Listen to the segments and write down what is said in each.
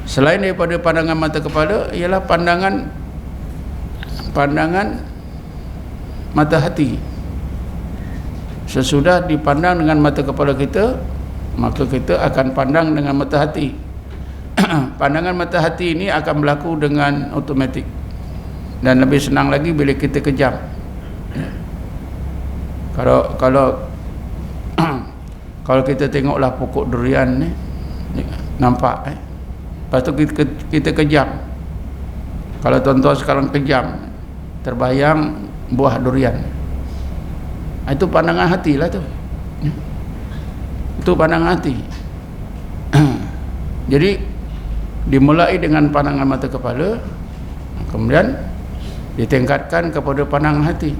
Selain daripada pandangan mata kepala ialah pandangan mata hati. Sesudah dipandang dengan mata kepala kita, maka kita akan pandang dengan mata hati. Pandangan mata hati ini akan berlaku dengan automatik, dan lebih senang lagi bila kita kejam. Kalau kita tengoklah pokok durian ni, nampak lepas tu kita kejam. Kalau tuan-tuan sekarang kejam, terbayang buah durian, itu pandangan hati lah tu. Itu pandangan hati. Jadi dimulai dengan pandangan mata kepala, kemudian ditingkatkan kepada pandangan hati.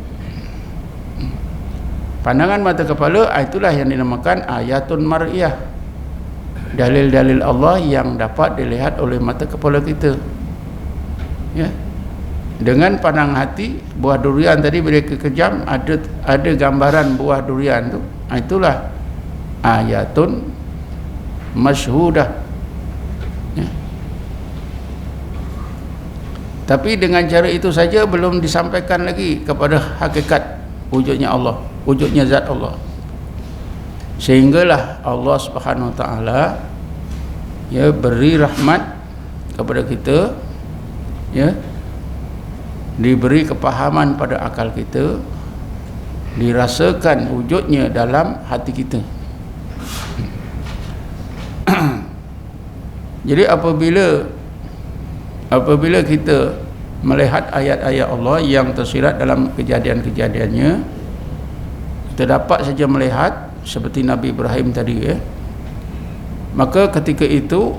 Pandangan mata kepala itulah yang dinamakan ayatun mar'iyah, dalil-dalil Allah yang dapat dilihat oleh mata kepala kita. Ya. Dengan pandangan hati, buah durian tadi bila kejam ada gambaran buah durian tu, itulah ayatun masyhudah. Ya. Tapi dengan cara itu saja belum disampaikan lagi kepada hakikat wujudnya Allah, wujudnya zat Allah. Sehinggalah Allah Subhanahu Wa Taala ya beri rahmat kepada kita, ya, diberi kepahaman pada akal kita, dirasakan wujudnya dalam hati kita. Jadi apabila kita melihat ayat-ayat Allah yang tersirat dalam kejadian-kejadiannya, kita dapat saja melihat seperti Nabi Ibrahim tadi, ya, maka ketika itu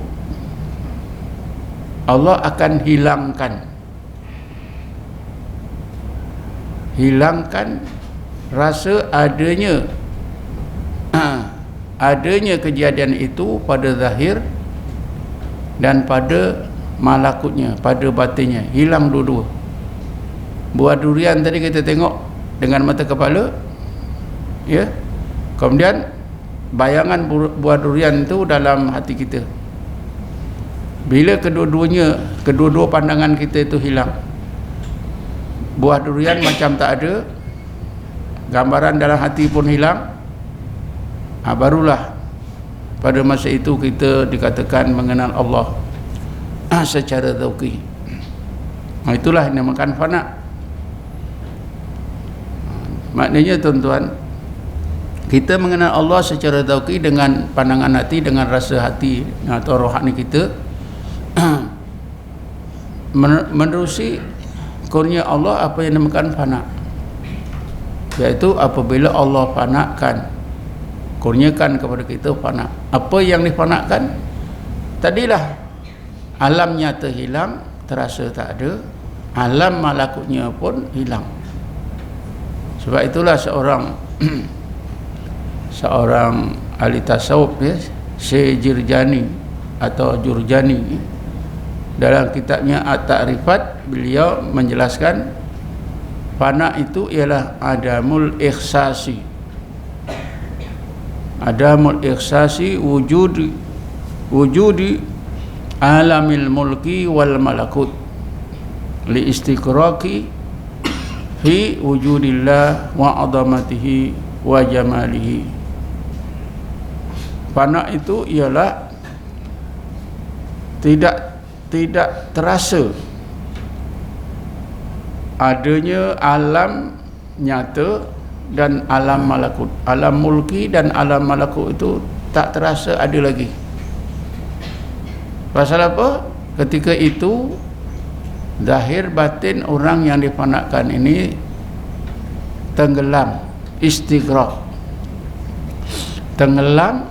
Allah akan hilangkan rasa adanya kejadian itu pada zahir dan pada malakutnya, pada batinnya. Hilang dua-dua. Buah durian tadi kita tengok dengan mata kepala, ya, kemudian bayangan buah durian itu dalam hati kita. Bila kedua-dua pandangan kita itu hilang, buah durian macam tak ada, gambaran dalam hati pun hilang, barulah pada masa itu kita dikatakan mengenal Allah secara zauqi. Itulah yang dinamakan fana. Maknanya tuan-tuan, kita mengenal Allah secara zauqi dengan pandangan hati, dengan rasa hati atau rohani kita, menerusi kurnia Allah apa yang dinamakan fana, iaitu apabila Allah fanakan, kurniakan kepada kita fana. Apa yang difanakan tadilah alam nyata hilang, terasa tak ada, alam malakutnya pun hilang. Sebab itulah seorang ahli tasawuf, ya, Syekh Jirjani atau Jurjani, dalam kitabnya At-Ta'rifat, beliau menjelaskan fana itu ialah adamul ikhsasi wujudi alamil mulki wal malakut li istiqraqi fi wujudillah wa azamatihi wa jamalihi. Fana itu ialah tidak terasa adanya alam nyata dan alam malakut. Alam mulki dan alam malakut itu tak terasa ada lagi. Pasal apa? Ketika itu zahir batin orang yang difanakan ini tenggelam, istighraq, tenggelam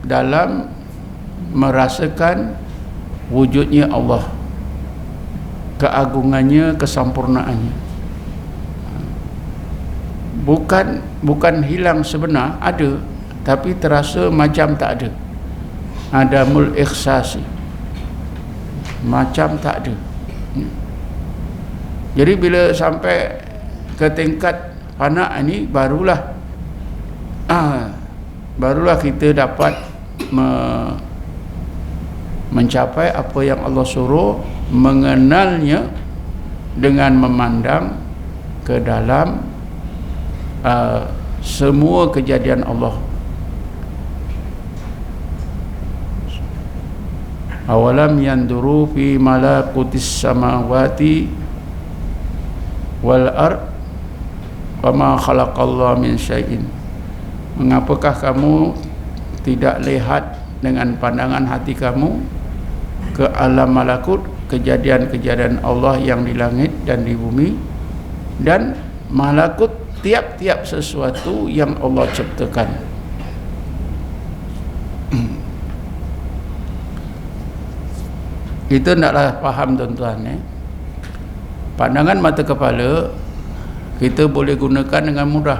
dalam merasakan wujudnya Allah, keagungannya, kesempurnaannya. Bukan hilang sebenar, ada, tapi terasa macam tak ada. Adamul ikhsasi, macam tak ada. Jadi bila sampai ke tingkat fana ini, barulah kita dapat mencapai apa yang Allah suruh, mengenalnya dengan memandang ke dalam semua kejadian Allah. Awalam yanduru fi malakutis samawati wal ard wa ma khalaqallahu min syai'in. Mengapakah kamu tidak lihat dengan pandangan hati kamu ke alam malakut, kejadian-kejadian Allah yang di langit dan di bumi, dan malakut tiap-tiap sesuatu yang Allah ciptakan. Kita naklah faham tuan-tuan, pandangan mata kepala kita boleh gunakan dengan mudah.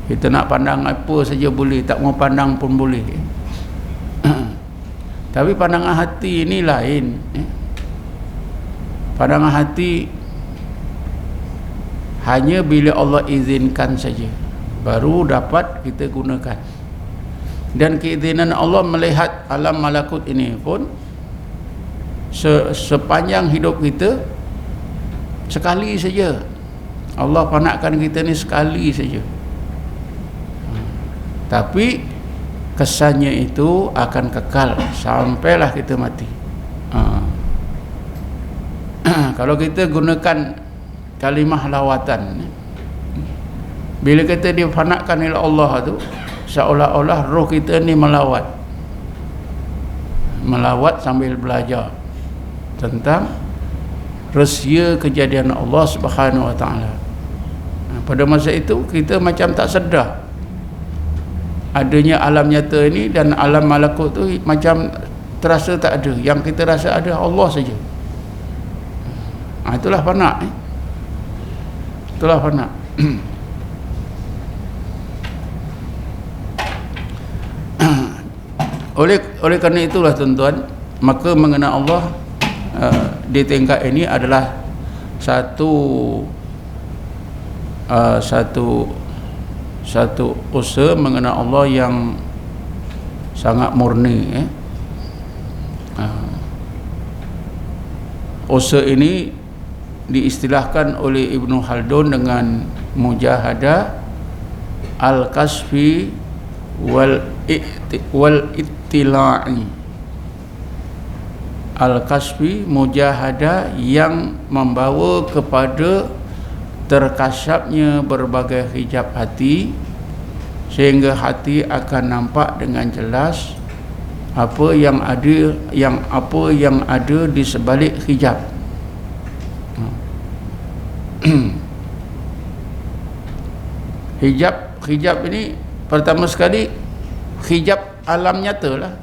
Kita nak pandang apa saja boleh, tak mau pandang pun boleh. Tapi pandangan hati ini lain. Pandangan hati hanya bila Allah izinkan saja, baru dapat kita gunakan. Dan keizinan Allah melihat alam malakut ini pun sepanjang hidup kita sekali saja. Allah panakkan kita ni sekali saja. Tapi kesannya itu akan kekal sampailah kita mati. Kalau kita gunakan kalimah lawatan, bila kita difanakkan oleh Allah tu, seolah-olah roh kita ni melawat sambil belajar tentang rahsia kejadian Allah Subhanahu wa taala. Pada masa itu kita macam tak sedar adanya alam nyata ini, dan alam malakut tu macam terasa tak ada. Yang kita rasa ada Allah saja. Itulah fana. Itulah fana. Oleh kerana itulah tuan-tuan, maka mengenal Allah di tingkat ini adalah satu usaha mengenal Allah yang sangat murni. Usaha ini diistilahkan oleh Ibnu Khaldun dengan mujahadah al-kasfi wal ittila'i. Al-kasfi, mujahadah yang membawa kepada terkasyapnya berbagai hijab hati, sehingga hati akan nampak dengan jelas apa yang ada di sebalik hijab. Hijab ini pertama sekali hijab alam nyata lah.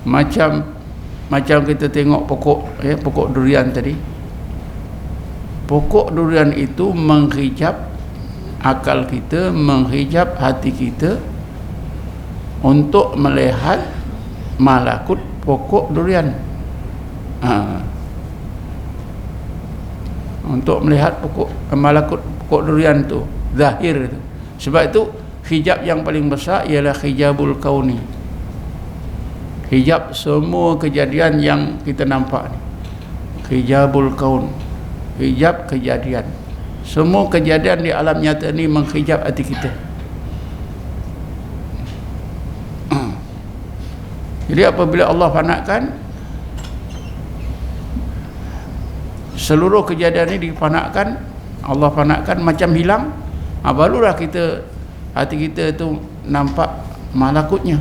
Macam kita tengok pokok durian tadi. Pokok durian itu menghijab akal kita, menghijab hati kita untuk melihat malakut pokok durian. Untuk melihat malakut pokok durian tu, zahir tu. Sebab itu hijab yang paling besar ialah hijabul kauni. Hijab semua kejadian yang kita nampak ni. Hijabul kaun. Hijab kejadian. Semua kejadian di alam nyata ni menghijab hati kita. Jadi apabila Allah fanakkan, seluruh kejadian ini difanakkan, Allah fanakkan macam hilang, barulah hati kita tu nampak malakutnya.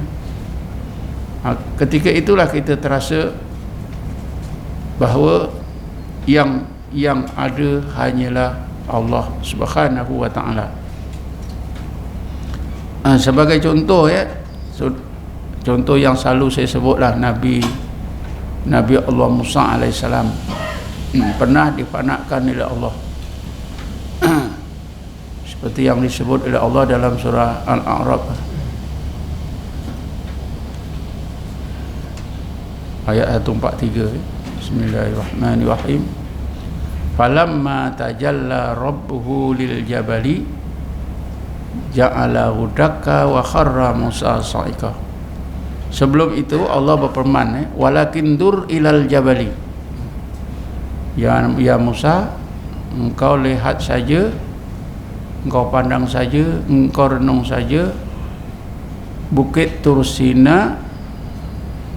Ketika itulah kita terasa bahawa yang ada hanyalah Allah Subhanahu wa taala. Sebagai contoh contoh yang selalu saya sebutlah Nabi Allah Musa alaihissalam pernah difanakkan oleh Allah. Seperti yang disebut oleh Allah dalam surah Al-A'raf ayat 143. Bismillahirrahmanirrahim. Falamma tajalla rabbuhu lil jabali ja'alahu dakka wa kharra Musa sa'iqa. Sebelum itu Allah berfirman, walakin dur ilal jabali, ya Musa, engkau lihat saja, engkau pandang saja, engkau renung saja Bukit Tur Sina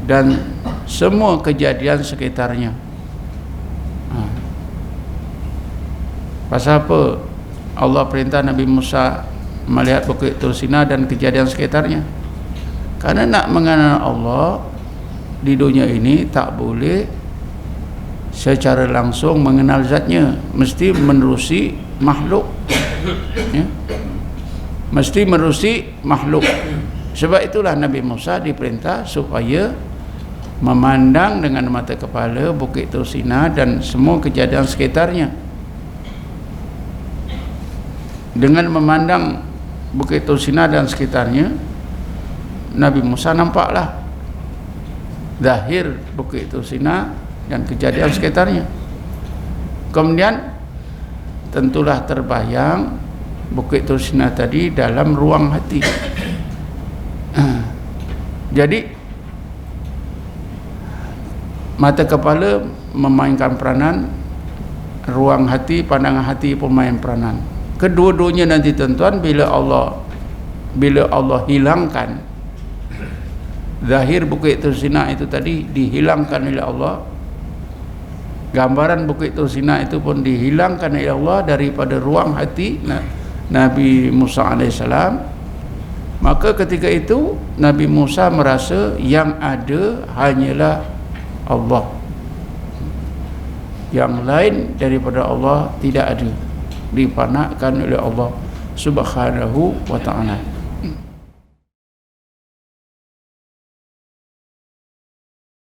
dan semua kejadian sekitarnya. Pasal apa Allah perintah Nabi Musa melihat Bukit Tur Sina dan kejadian sekitarnya? Karena nak mengenal Allah di dunia ini tak boleh secara langsung mengenal zatnya, mesti menerusi makhluk, ya? Mesti menerusi makhluk. Sebab itulah Nabi Musa diperintah supaya memandang dengan mata kepala Bukit Tur Sina dan semua kejadian sekitarnya. Dengan memandang Bukit Tur Sina dan sekitarnya, Nabi Musa nampaklah zahir Bukit Tur Sina dan kejadian sekitarnya. Kemudian tentulah terbayang Bukit Tur Sina tadi dalam ruang hati. Jadi mata kepala memainkan peranan, ruang hati, pandangan hati pun main peranan. Kedua-duanya nanti tuan-tuan, bila Allah hilangkan zahir Bukit Tur Sina itu tadi, dihilangkan oleh Allah, gambaran Bukit Tur Sina itu pun dihilangkan oleh Allah daripada ruang hati Nabi Musa alaihissalam, maka ketika itu Nabi Musa merasa yang ada hanyalah Allah, yang lain daripada Allah tidak ada, dipanakkan oleh Allah Subhanahu wa ta'ala.